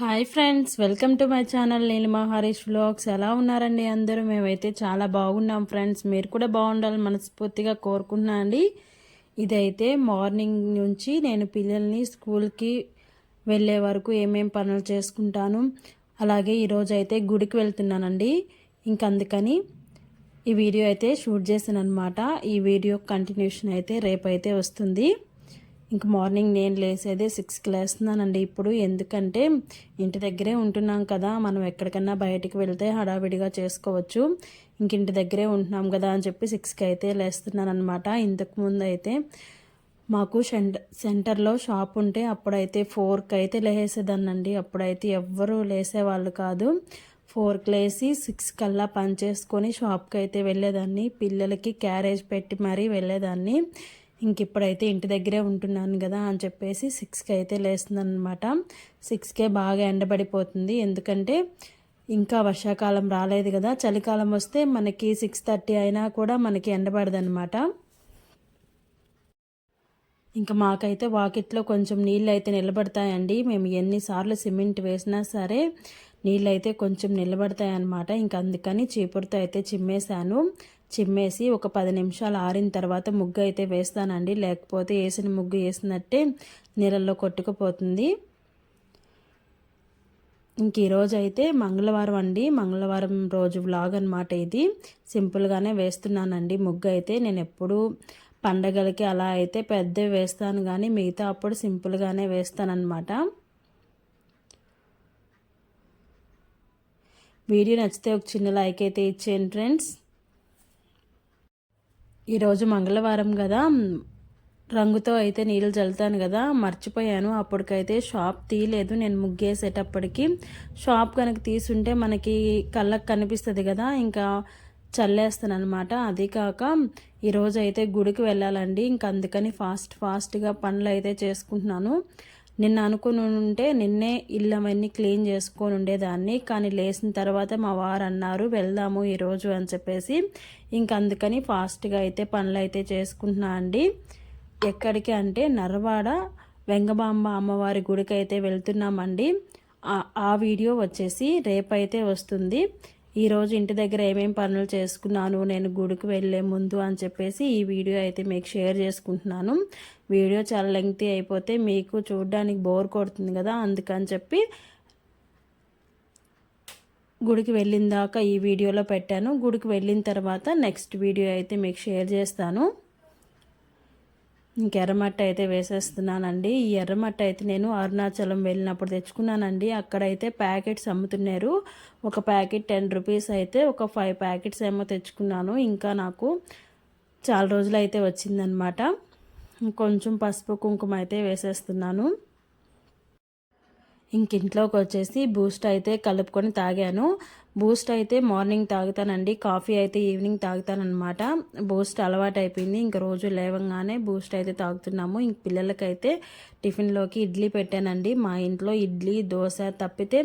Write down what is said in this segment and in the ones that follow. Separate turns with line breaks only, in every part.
Hi friends, welcome to my channel Neelima Harish vlogs. ఎలా ఉన్నారండి అందరూ? మేమైతే చాలా బాగున్నాం ఫ్రెండ్స్. మీరు కూడా బాగుండాలని మనస్ఫూర్తిగా కోరుకుంటున్నా అండి. ఇదైతే మార్నింగ్ నుంచి నేను పిల్లల్ని స్కూల్కి వెళ్ళే వరకు ఏమేం పనులు చేసుకుంటాను. అలాగే ఈరోజు అయితే గుడికి వెళ్తున్నానండి. అందుకని ఈ వీడియో అయితే షూట్ చేశాను అనమాట. ఈ వీడియో కంటిన్యూషన్ అయితే రేపైతే వస్తుంది. మార్నింగ్ నేను లేసేదే 6కి లేస్తున్నానండి ఇప్పుడు. ఎందుకంటే ఇంటి దగ్గరే ఉంటున్నాం కదా, మనం ఎక్కడికన్నా బయటికి వెళ్తే హడావిడిగా చేసుకోవచ్చు. ఇంటి దగ్గరే ఉంటున్నాం కదా అని చెప్పి 6కి అయితే లేస్తున్నాను అనమాట. ఇంతకుముందు అయితే మాకు సెంటర్లో షాప్ ఉంటే అప్పుడైతే 4కి అయితే లేసేదాన్నండి. అప్పుడైతే ఎవ్వరూ లేసేవాళ్ళు కాదు. 4కి లేసి 6 కల్లా పని చేసుకొని షాప్కి అయితే వెళ్ళేదాన్ని. పిల్లలకి క్యారేజ్ పెట్టి మరీ వెళ్ళేదాన్ని. ఇప్పుడైతే ఇంటి దగ్గరే ఉంటున్నాను కదా అని చెప్పేసి 6కి అయితే లేస్తున్నాను అనమాట. 6కే బాగా ఎండబడిపోతుంది. ఎందుకంటే ఇంకా వర్షాకాలం రాలేదు కదా. చలికాలం వస్తే మనకి 6:30 అయినా కూడా మనకి ఎండబడదనమాట. మాకైతే వాకిట్లో కొంచెం నీళ్ళు అయితే నిలబడతాయండి. మేము ఎన్నిసార్లు సిమెంట్ వేసినా సరే నీళ్ళు అయితే కొంచెం నిలబడతాయి అన్నమాట. అందుకని చీపురుతో అయితే చిమ్మేసి ఒక 10 నిమిషాలు ఆరిన తర్వాత ముగ్గు అయితే వేస్తానండి. లేకపోతే వేసిన ముగ్గు వేసినట్టే నీళ్ళల్లో కొట్టుకుపోతుంది. ఈరోజు అయితే మంగళవారం అండి. మంగళవారం రోజు వ్లాగ్ అనమాట ఇది. సింపుల్గానే వేస్తున్నానండి ముగ్గు అయితే. నేను ఎప్పుడు పండగలకి అలా అయితే పెద్దవి వేస్తాను, కానీ మిగతా అప్పుడు సింపుల్గానే వేస్తానన్నమాట. వీడియో నచ్చితే ఒక చిన్న లైక్ అయితే ఇచ్చేయండి ఫ్రెండ్స్. ఈరోజు మంగళవారం కదా, రంగుతో అయితే నీళ్ళు చల్లుతాను కదా, మర్చిపోయాను. అప్పటికైతే షాప్ తీయలేదు నేను ముగ్గేసేటప్పటికి. షాప్ కనుక తీసుంటే మనకి కళ్ళకు కనిపిస్తుంది కదా, చల్లేస్తాను అనమాట. అది కాక ఈరోజు అయితే గుడికి వెళ్ళాలండి. అందుకని ఫాస్ట్గా పనులు అయితే చేసుకుంటున్నాను. నిన్న అనుకుని ఉంటే నిన్నే ఇల్లు అవన్నీ క్లీన్ చేసుకొని ఉండేదాన్ని, కానీ లేచిన తర్వాత మా వారు అన్నారు వెళ్దాము ఈరోజు అని చెప్పేసి. అందుకని ఫాస్ట్గా అయితే పనులు అయితే చేసుకుంటున్నా అండి. ఎక్కడికి అంటే నర్వాడ వెంగబాంబ అమ్మవారి గుడికి అయితే వెళ్తున్నామండి. ఆ వీడియో వచ్చేసి రేపైతే వస్తుంది. ఈరోజు ఇంటి దగ్గర ఏమేమి పనులు చేసుకున్నాను నేను గుడికి వెళ్ళే ముందు అని చెప్పేసి ఈ వీడియో అయితే మీకు షేర్ చేసుకుంటున్నాను. వీడియో చాలా లెంగ్తీ అయిపోతే మీకు చూడడానికి బోర్ కొడుతుంది కదా, అందుకని చెప్పి గుడికి వెళ్ళిన దాకా ఈ వీడియోలో పెట్టాను. గుడికి వెళ్ళిన తర్వాత నెక్స్ట్ వీడియో అయితే మీకు షేర్ చేస్తాను. ఎర్రమట్ట అయితే వేసేస్తున్నానండి. ఈ ఎర్రమట్ట అయితే నేను అరుణాచలం వెళ్ళినప్పుడు తెచ్చుకున్నానండి. అక్కడైతే ప్యాకెట్స్ అమ్ముతున్నారు. ఒక ప్యాకెట్ 10 రూపీస్ అయితే ఒక 5 ప్యాకెట్స్ ఏమో తెచ్చుకున్నాను. నాకు చాలా రోజులు అయితే వచ్చిందనమాట. కొంచెం పసుపు కుంకుమ అయితే వేసేస్తున్నాను. ఇంట్లోకి వచ్చేసి బూస్ట్ అయితే కలుపుకొని తాగాను. బూస్ట్ అయితే మార్నింగ్ తాగుతానండి, కాఫీ అయితే ఈవినింగ్ తాగుతానమాట. బూస్ట్ అలవాటు అయిపోయింది. రోజు లేవంగానే బూస్ట్ అయితే తాగుతున్నాము. పిల్లలకైతే టిఫిన్లోకి ఇడ్లీ పెట్టానండి. మా ఇంట్లో ఇడ్లీ దోశ తప్పితే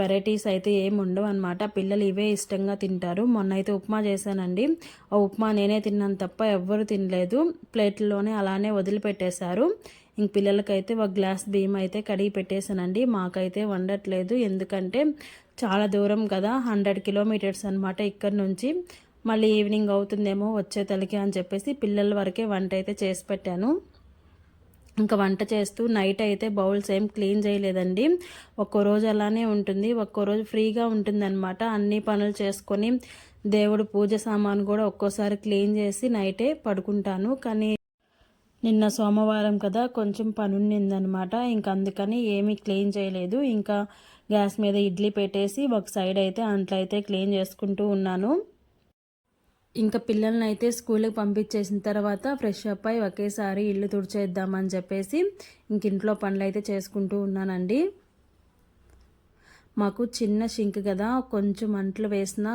వెరైటీస్ అయితే ఏమి ఉండవు అనమాట. పిల్లలు ఇవే ఇష్టంగా తింటారు. మొన్న అయితే ఉప్మా చేశానండి. ఆ ఉప్మా నేనే తిన్నాను తప్ప ఎవ్వరు తినలేదు. ప్లేట్లోనే అలానే వదిలిపెట్టేశారు. పిల్లలకైతే ఒక గ్లాస్ బియ్యం అయితే కడిగి పెట్టేశానండి. మాకైతే వండట్లేదు, ఎందుకంటే చాలా దూరం కదా, 100 కిలోమీటర్స్ అనమాట ఇక్కడ నుంచి. మళ్ళీ ఈవినింగ్ అవుతుందేమో వచ్చే తలకి అని చెప్పేసి పిల్లల వరకే వంట అయితే చేసి పెట్టాను. వంట చేస్తూ నైట్ అయితే బౌల్స్ ఏం క్లీన్ చేయలేదండి. ఒక్కో రోజు అలానే ఉంటుంది, ఒక్కో రోజు ఫ్రీగా ఉంటుంది అనమాట. అన్ని పనులు చేసుకొని దేవుడు పూజ సామాను కూడా ఒక్కోసారి క్లీన్ చేసి నైటే పడుకుంటాను. కానీ నిన్న సోమవారం కదా, కొంచెం పని ఉన్నిందనమాట. అందుకని ఏమీ క్లీన్ చేయలేదు. గ్యాస్ మీద ఇడ్లీ పెట్టేసి ఒక సైడ్ అయితే అంట్లయితే క్లీన్ చేసుకుంటూ ఉన్నాను. పిల్లల్ని అయితే స్కూల్కి పంపించేసిన తర్వాత ఫ్రెష్ అప్ అయి ఒకేసారి ఇల్లు తుడిచేద్దామని చెప్పేసి ఇంట్లో పనులు అయితే చేసుకుంటూ ఉన్నానండి. మాకు చిన్న షింక్ కదా, కొంచెం అంట్లు వేసినా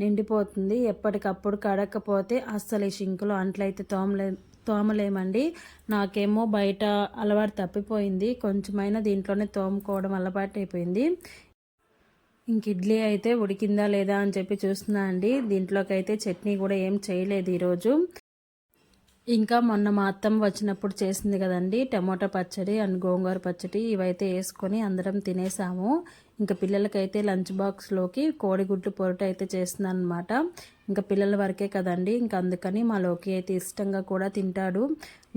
నిండిపోతుంది. ఎప్పటికప్పుడు కడకపోతే అస్సలు ఈ షింకులో అంట్లు అయితే తోమలేమండి. నాకేమో బయట అలవాటు తప్పిపోయింది. కొంచెమైనా దీంట్లోనే తోముకోవడం అలవాటు అయిపోయింది. ఇడ్లీ అయితే ఉడికిందా లేదా అని చెప్పి చూస్తున్నా అండి. దీంట్లోకి అయితే చట్నీ కూడా ఏం చేయలేదు ఈరోజు. ఇంకా మొన్న మా అత్తమ్మ వచ్చినప్పుడు చేసింది కదండి టమోటా పచ్చడి అండ్ గోంగూర పచ్చడి, ఇవైతే వేసుకొని అందరం తినేసాము. ఇంకా పిల్లలకైతే లంచ్ బాక్స్లోకి కోడిగుడ్లు పొరటు అయితే చేస్తున్నాను అనమాట. ఇంకా పిల్లల వరకే కదండి, ఇంకా అందుకని మా లోకి అయితే ఇష్టంగా కూడా తింటాడు.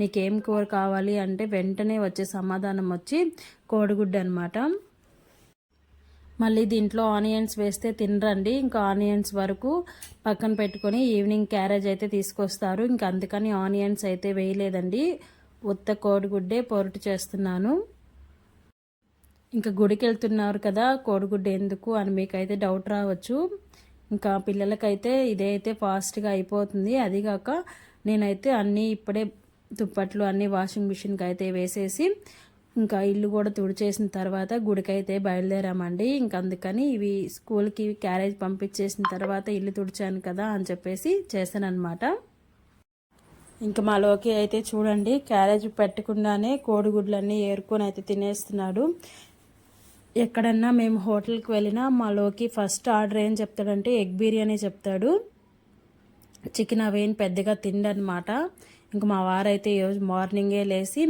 నీకేం కూర కావాలి అంటే వెంటనే వచ్చే సమాధానం వచ్చి కోడిగుడ్డు అనమాట. మళ్ళీ దీంట్లో ఆనియన్స్ వేస్తే తినరండి, ఇంకా ఆనియన్స్ వరకు పక్కన పెట్టుకొని ఈవినింగ్ క్యారేజ్ అయితే తీసుకొస్తారు. ఇంకా అందుకని ఆనియన్స్ అయితే వేయలేదండి, ఉత్త కోడిగుడ్డే పొరటు చేస్తున్నాను. ఇంకా గుడికి వెళ్తున్నారు కదా కోడిగుడ్డు ఎందుకు అని మీకైతే డౌట్ రావచ్చు. ఇంకా పిల్లలకైతే ఇదైతే ఫాస్ట్గా అయిపోతుంది. అదిగాక నేనైతే అన్నీ ఇప్పుడే దుప్పట్లు అన్నీ వాషింగ్ మిషన్కి అయితే వేసేసి ఇంకా ఇల్లు కూడా తుడిచేసిన తర్వాత గుడికైతే బయలుదేరామండి. ఇంకా అందుకని ఇవి స్కూల్కి క్యారేజ్ పంపించేసిన తర్వాత ఇల్లు తుడిచాను కదా అని చెప్పేసి చేశానన్నమాట. ఇంకా మా లోకి అయితే చూడండి క్యారేజ్ పెట్టకుండానే కోడిగుడ్లన్నీ ఏరుకొని అయితే తినేస్తున్నాడు. ఎక్కడన్నా మేము హోటల్కి వెళ్ళినా మా లోకి ఫస్ట్ ఆర్డర్ ఏం చెప్తాడంటే ఎగ్ బిర్యానీ చెప్తాడు. చికెన్ అవేం పెద్దగా తిండనమాట. ఇంకా మా వారైతే ఈరోజు మార్నింగే లేచి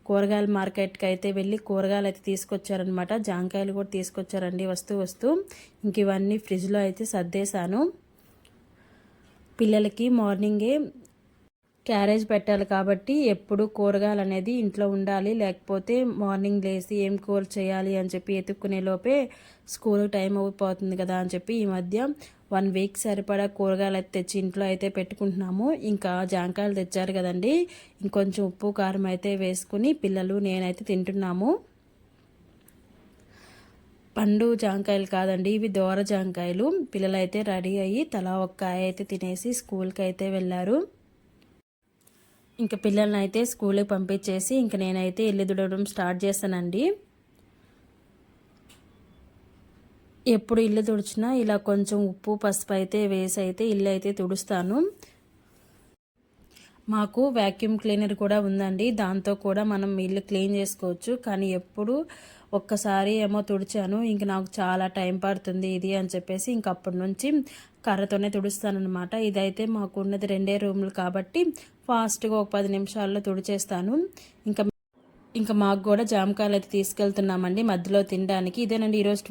కూరగాయల మార్కెట్కి అయితే వెళ్ళి కూరగాయలు అయితే తీసుకొచ్చారనమాట. జాంకాయలు కూడా తీసుకొచ్చారండి వస్తూ. ఇంక ఇవన్నీ ఫ్రిడ్జ్లో అయితే సర్దేశాను. పిల్లలకి మార్నింగే క్యారేజ్ పెట్టాలి కాబట్టి ఎప్పుడు కూరగాయలు అనేది ఇంట్లో ఉండాలి, లేకపోతే మార్నింగ్ లేసి ఏం కూర చేయాలి అని చెప్పి ఎత్తుక్కునే లోపే స్కూల్ టైం అయిపోతుంది కదా అని చెప్పి ఈ మధ్య 1 వీక్ సరిపడా కూరగాయలు అయితే తెచ్చి ఇంట్లో అయితే పెట్టుకుంటున్నాము. ఇంకా జాంకాయలు తెచ్చారు కదండి, ఇంకొంచెం ఉప్పు కారం అయితే వేసుకుని పిల్లలు నేనైతే తింటున్నాము. పండు జాంకాయలు కాదండి, ఇవి దోర జాంకాయలు. పిల్లలు అయితే రెడీ అయ్యి తలా ఒక కాయ అయితే తినేసి స్కూల్కి అయితే వెళ్ళారు. ఇంకా పిల్లల్ని అయితే స్కూల్కి పంపించేసి ఇంక నేనైతే ఇల్లు తుడవడం స్టార్ట్ చేస్తానండి. ఎప్పుడు ఇల్లు తుడిచినా ఇలా కొంచెం ఉప్పు పసుపు అయితే వేసి అయితే ఇల్లు అయితే తుడుస్తాను. మాకు వ్యాక్యూమ్ క్లీనర్ కూడా ఉందండి, దాంతో కూడా మనం ఇల్లు క్లీన్ చేసుకోవచ్చు. కానీ ఎప్పుడు ఒక్కసారి ఏమో తుడిచాను, ఇంక నాకు చాలా టైం పడుతుంది ఇది అని చెప్పేసి ఇంక అప్పటి నుంచి కర్రతోనే తుడుస్తానమాట. ఇదైతే మాకు ఉన్నది 2 రూములు కాబట్టి ఫాస్ట్గా ఒక 10 నిమిషాల్లో తుడిచేస్తాను. ఇంకా మాకు కూడా జామకాయలు అయితే తీసుకెళ్తున్నామండి మధ్యలో తినడానికి. ఇదేనండి ఈరోజు